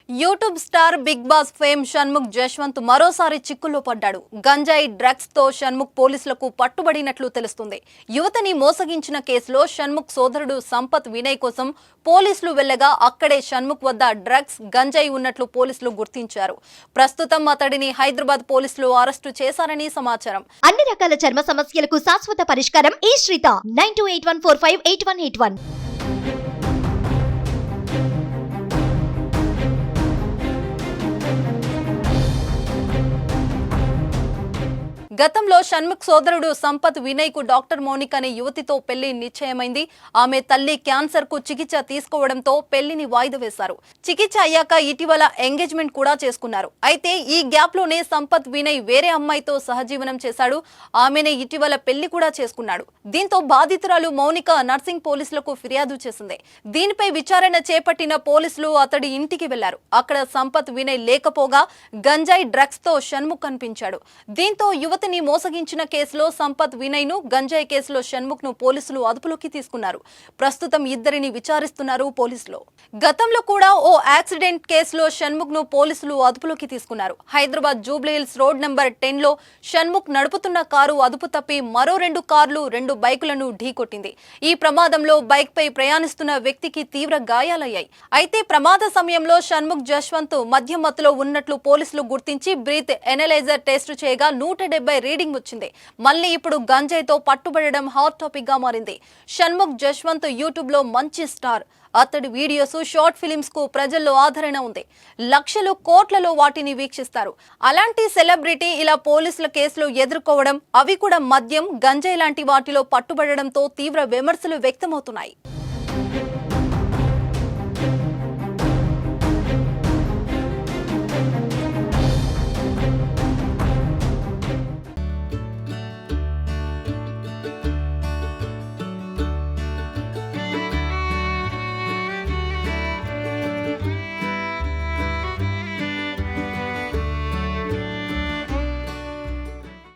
YouTube star Bigg Boss fame Shanmukh Jaswanth మరోసారి చిక్కుల్లో పడ్డాడు. గంజాయి డ్రగ్స్ తో షణ్ముఖ్ పోలీసులకు పట్టుబడినట్లు తెలుస్తుంది. యువతని మోసగించిన కేసులో షణ్ముఖ్ సోదరుడు సంపత్ వినయ్ కోసం పోలీసులు వెళ్లగా అక్కడే షణ్ముఖ్ వద్ద డ్రగ్స్, గంజాయి ఉన్నట్లు పోలీసులు గుర్తించారు. ప్రస్తుతం అతడిని హైదరాబాద్ పోలీసులు అరెస్టు చేశారని సమాచారం. అన్ని రకాల చర్మ సమస్యలకు శాశ్వత పరిష్కారం ఈ శ్రీత 9281458181. గతంలో షణ్ముఖ్ సోదరుడు సంపత్ వినయ్ కు డాక్టర్ మౌనిక అనే యువతితో పెళ్లి నిశ్చయమైంది. ఆమె తల్లి క్యాన్సర్ కు చికిత్స తీసుకోవడంతో పెళ్లిని వాయిదా వేశారు. చికిత్స అయ్యాక ఇటీవల ఎంగేజ్మెంట్ కూడా చేసుకున్నారు. అయితే ఈ గ్యాప్ లోనే సంపత్ వినయ్ వేరే అమ్మాయితో సహజీవనం చేశాడు. ఆమెనే ఇటీవల పెళ్లి కూడా చేసుకున్నాడు. దీంతో బాధితురాలు మౌనిక నర్సింగ్ పోలీసులకు ఫిర్యాదు చేసింది. దీనిపై విచారణ చేపట్టిన పోలీసులు అతడి ఇంటికి వెళ్లారు. అక్కడ సంపత్ వినయ్ లేకపోగా గంజాయి డ్రగ్స్ తో షణ్ముఖ్ కనిపించాడు. దీంతో యువతి మోసగించిన కేసులో సంపత్ వినయ్ ను, గంజాయి కేసులో షణ్ముఖ్ ను పోలీసులు అదుపులోకి తీసుకున్నారు. ప్రస్తుతం ఇద్దరిని విచారిస్తున్నారు పోలీసులు. గతంలో కూడా ఓ యాక్సిడెంట్ కేసులో షణ్ముఖ్ ను పోలీసులు అదుపులోకి తీసుకున్నారు. హైదరాబాద్ జూబ్లీహిల్స్ రోడ్ నంబర్ 10 లో షణ్ముఖ్ నడుపుతున్న కారు అదుపు తప్పి మరో 2 కార్లు 2 బైకులను ఢీకొట్టింది. ఈ ప్రమాదంలో బైక్ పై ప్రయాణిస్తున్న వ్యక్తికి తీవ్ర గాయాలయ్యాయి. అయితే ప్రమాద సమయంలో షణ్ముఖ్ జశ్వంత్ మద్యం మత్తులో ఉన్నట్లు పోలీసులు గుర్తించి బ్రీత్ ఎనలైజర్ టెస్ట్ చేయగా 170 రీడింగ్ వచ్చింది. మళ్ళీ ఇప్పుడు గంజాయితో పట్టుబడడం హాట్ టాపిక్ గా మారింది. షణ్ముఖ్ జశ్వంత్ యూట్యూబ్ లో మంచి స్టార్. అతడి వీడియోస్, షార్ట్ ఫిలిమ్స్ కు ప్రజల్లో ఆదరణ ఉంది. లక్షలు, కోట్లలో వాటిని వీక్షిస్తారు. అలాంటి సెలబ్రిటీ ఇలా పోలీసుల కేసులు ఎదుర్కోవడం, అవి కూడా మద్యం, గంజాయి లాంటి వాటిలో పట్టుబడడంతో తీవ్ర విమర్శలు వ్యక్తమవుతున్నాయి.